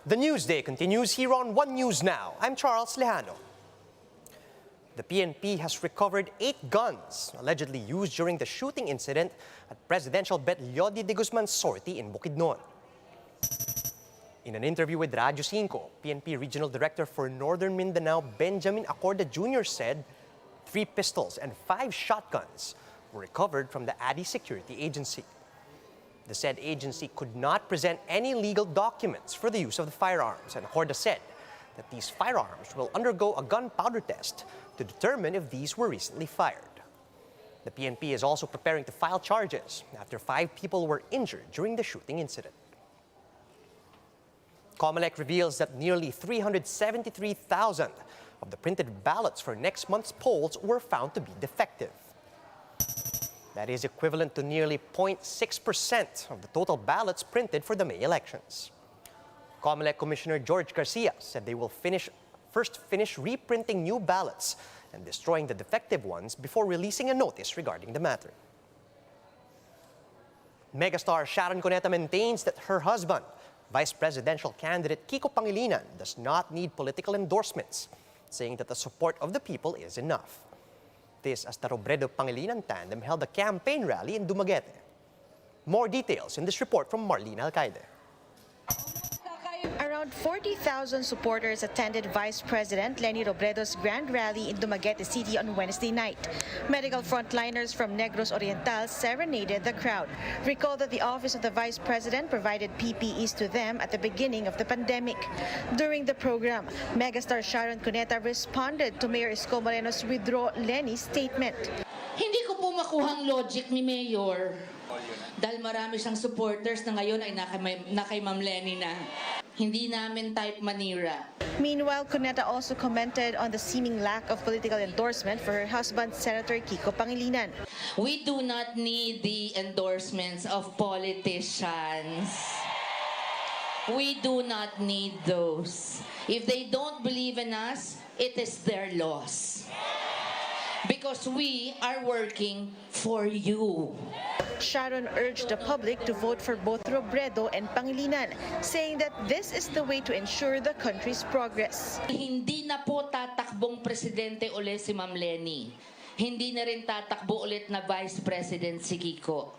The Newsday continues here on One News Now. I'm Charles Lejano. The PNP has recovered 8 guns allegedly used during the shooting incident at Presidential Bet Lodi de Guzman's sortie in Bukidnon. In an interview with Radyo 5, PNP Regional Director for Northern Mindanao Benjamin Acorda Jr. said 3 pistols and 5 shotguns were recovered from the ADI Security Agency. The said agency could not present any legal documents for the use of the firearms, and Acorda said that these firearms will undergo a gunpowder test to determine if these were recently fired. The PNP is also preparing to file charges after 5 people were injured during the shooting incident. COMELEC reveals that nearly 373,000 of the printed ballots for next month's polls were found to be defective. That is equivalent to nearly 0.6% of the total ballots printed for the May elections. COMELEC Commissioner George Garcia said they will first finish reprinting new ballots and destroying the defective ones before releasing a notice regarding the matter. Megastar Sharon Cuneta maintains that her husband, Vice Presidential candidate Kiko Pangilinan, does not need political endorsements, saying that the support of the people is enough. This as the Robredo-Pangilinan tandem held a campaign rally in Dumaguete. More details in this report from Marlene Alcaide. Around 40,000 supporters attended Vice President Leni Robredo's grand rally in Dumaguete City on Wednesday night. Medical frontliners from Negros Oriental serenaded the crowd. Recall that the Office of the Vice President provided PPEs to them at the beginning of the pandemic. During the program, megastar Sharon Cuneta responded to Mayor Isko Moreno's withdraw Leni's statement. Hindi ko po makuhang logic ni Mayor. Dahil marami siyang supporters na ngayon ay nakay Ma'am Leni na. Hindi namin type manira. Meanwhile, Cuneta also commented on the seeming lack of political endorsement for her husband, Senator Kiko Pangilinan. We do not need the endorsements of politicians. We do not need those. If they don't believe in us, it is their loss. Because we are working for you. Sharon urged the public to vote for both Robredo and Pangilinan, saying that this is the way to ensure the country's progress. Hindi na po tatakbong presidente ulit si Ma'am Leni. Hindi na rin tatakbo ulit na Vice President si Kiko.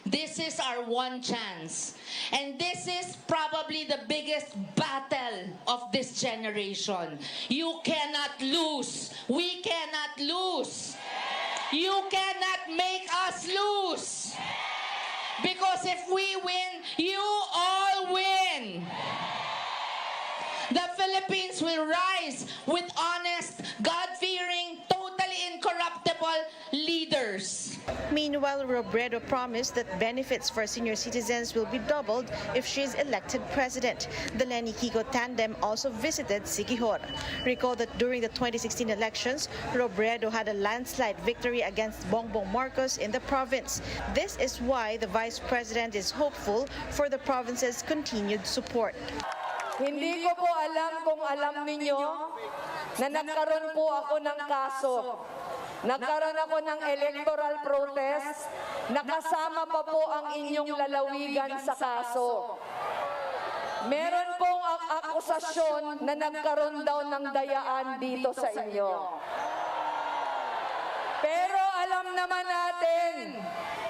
This is our one chance. And this is probably the biggest battle of this generation. You cannot lose. We cannot lose. You cannot make us lose. Because if we win, you all win. The Philippines will rise with honest, God-fearing, totally incorruptible leaders. Meanwhile, Robredo promised that benefits for senior citizens will be doubled if she is elected president. The Leni-Kiko tandem also visited Siquijor. Recall that during the 2016 elections, Robredo had a landslide victory against Bongbong Marcos in the province. This is why the vice president is hopeful for the province's continued support. Hindi ko po alam kung alam ninyo na nagkaroon po ako ng kaso. Nagkaroon ako ng electoral protest, nakasama pa po ang inyong lalawigan sa kaso. Meron pong akusasyon na nagkaroon daw ng dayaan dito sa inyo. Pero alam naman natin,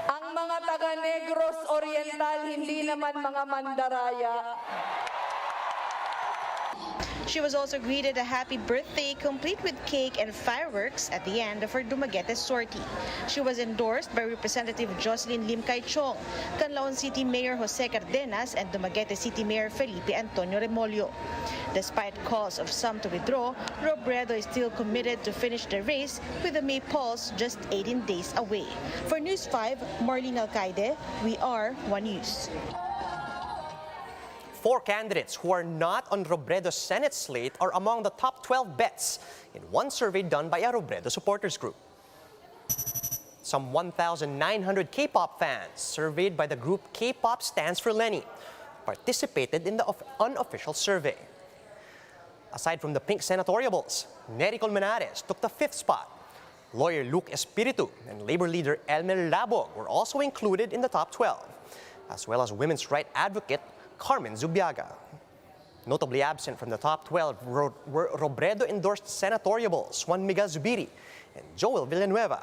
ang mga taga Negros Oriental hindi naman mga mandaraya. She was also greeted a happy birthday complete with cake and fireworks at the end of her Dumaguete sortie. She was endorsed by Representative Jocelyn Lim Cay Chong, Canlaon City Mayor Jose Cardenas, and Dumaguete City Mayor Felipe Antonio Remolyo. Despite calls of some to withdraw, Robredo is still committed to finish the race with the May polls just 18 days away. For News 5, Marlene Alcaide, we are One News. 4 candidates who are not on Robredo's Senate slate are among the top 12 bets in one survey done by a Robredo supporters group. Some 1,900 K-pop fans surveyed by the group K-pop Stands for Leni participated in the unofficial survey. Aside from the pink senatoriables, Nery Colmenares took the 5th spot. Lawyer Luke Espiritu and labor leader Elmer Labog were also included in the top 12, as well as women's rights advocate Carmen Zubiaga. Notably absent from the top 12 were Robredo-endorsed senatoriables Juan Miguel Zubiri and Joel Villanueva,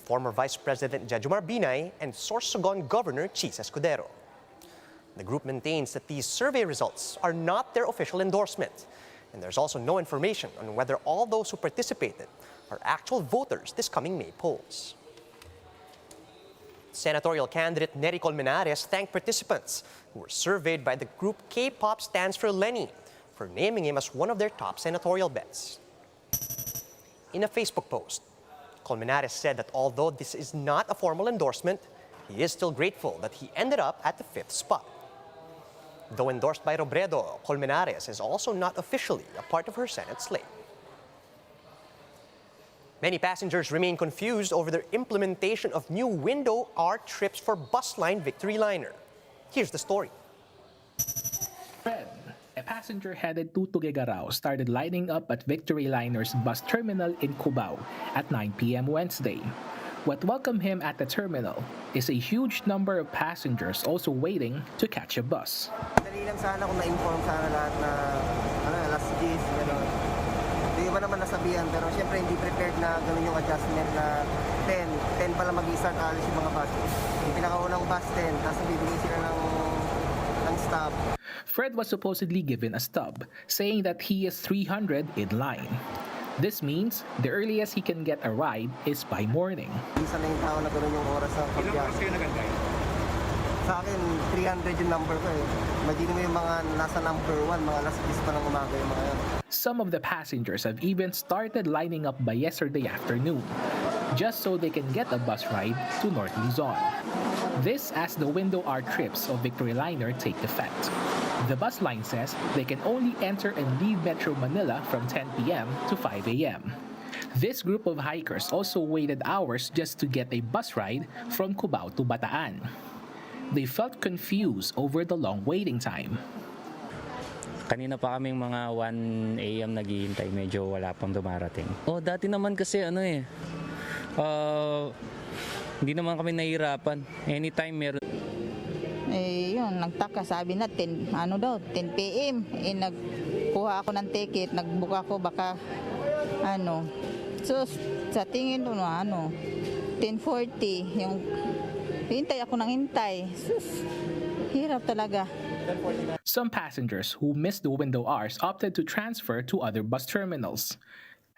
former Vice President Jejomar Binay, and Sorsogon Governor Chis Escudero. The group maintains that these survey results are not their official endorsement, and there's also no information on whether all those who participated are actual voters this coming May polls. Senatorial candidate Nery Colmenares thanked participants who were surveyed by the group K-Pop Stands for Lenny for naming him as one of their top senatorial bets. In a Facebook post, Colmenares said that although this is not a formal endorsement, he is still grateful that he ended up at the 5th spot. Though endorsed by Robredo, Colmenares is also not officially a part of her Senate slate. Many passengers remain confused over the implementation of new window R trips for bus line Victory Liner. Here's the story. Fred, a passenger headed to Tuguegarao, started lining up at Victory Liner's bus terminal in Cubao at 9 p.m. Wednesday. What welcomed him at the terminal is a huge number of passengers also waiting to catch a bus. Dali lang sana kung na-inform sana lahat na alas 10, gano'n. Hindi ba naman nasabihan, pero syempre hindi prepared na gano'n yung adjustment na 10 pala mag-i-start alis yung mga buses. Yung pinakaunang bus 10, tapos bibigyan sila ng stop. Fred was supposedly given a stub, saying that he is 300 in line. This means the earliest he can get a ride is by morning. Isa na yung tao na gano'n yung oras ng pagbiyahe. Ilang oras kayo nagantay? Sa akin, 300 yung number ko eh. Imagine mo yung mga nasa number 1, mga alas 10 pa ng umaga yung mga yan. Some of the passengers have even started lining up by yesterday afternoon, just so they can get a bus ride to North Luzon. This as the window R trips of Victory Liner take effect. The bus line says they can only enter and leave Metro Manila from 10 p.m. to 5 a.m. This group of hikers also waited hours just to get a bus ride from Cubao to Bataan. They felt confused over the long waiting time. Kanina pa kaming mga 1 a.m. naghihintay, medyo wala pang dumarating. Dati naman kasi hindi naman kami nahihirapan. Anytime meron. Yun, nagtaka, sabi na 10 p.m. Nagkuha ako ng ticket, nagbook ako baka So sa tingin ko 10:40 yung hintay ako ng hintay. Hirap talaga. Some passengers who missed the window R's opted to transfer to other bus terminals.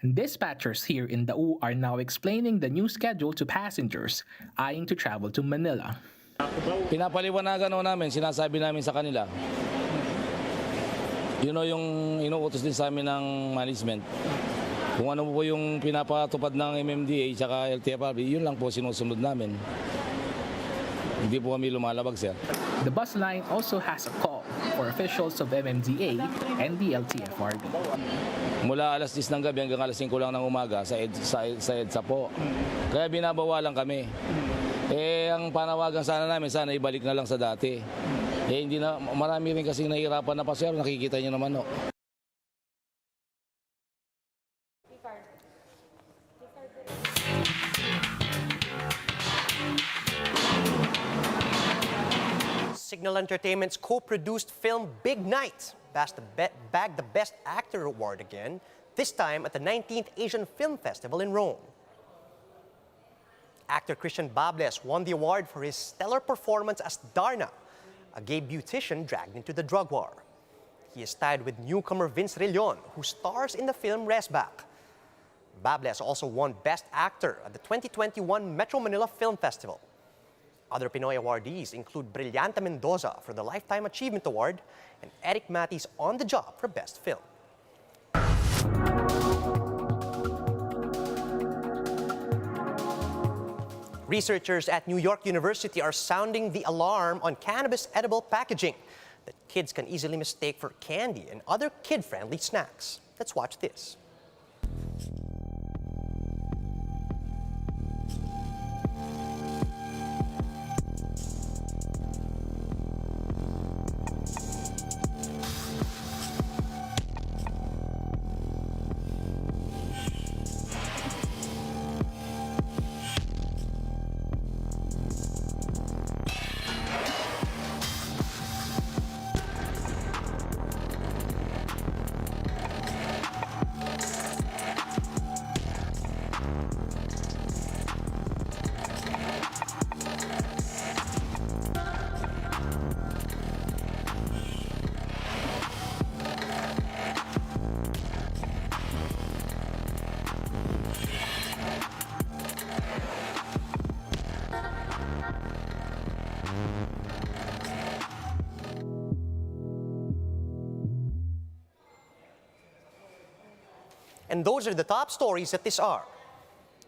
Dispatchers here in Dau are now explaining the new schedule to passengers eyeing to travel to Manila. Pinapaliwanagan namin, sinasabi namin sa kanila. Yung inuutos din sa amin ng management. Kung ano po yung pinapatupad ng MMDA at LTFRB, yun lang po sinusunod namin. Hindi po kami lumalabag, sir. The bus line also has a call for officials of MMDA and the LTFRB. Mula alas 10 ng gabi hanggang alas 5 lang ng umaga sa EDSA po. Kaya binabawalan kami. Ang panawagan sana namin, sana ibalik na lang sa dati. Hindi na, marami rin kasing nahihirapan na pasero, nakikita nyo naman. Signal Entertainment's co-produced film Big Night bagged the Best Actor award again, this time at the 19th Asian Film Festival in Rome. Actor Christian Bables won the award for his stellar performance as Darna, a gay beautician dragged into the drug war. He is tied with newcomer Vince Rillion, who stars in the film Resback. Bables also won Best Actor at the 2021 Metro Manila Film Festival. Other Pinoy awardees include Brillante Mendoza for the Lifetime Achievement Award and Eric Matis on the job for Best Film. Researchers at New York University are sounding the alarm on cannabis edible packaging that kids can easily mistake for candy and other kid-friendly snacks. Let's watch this. And those are the top stories at this hour.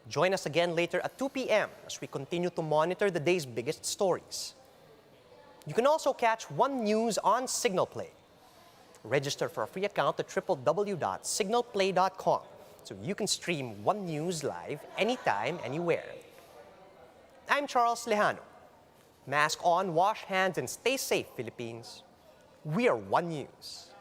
Join us again later at 2 p.m. as we continue to monitor the day's biggest stories. You can also catch One News on Signal Play. Register for a free account at www.signalplay.com so you can stream One News live anytime, anywhere. I'm Charles Lejano. Mask on, wash hands, and stay safe, Philippines. We are One News.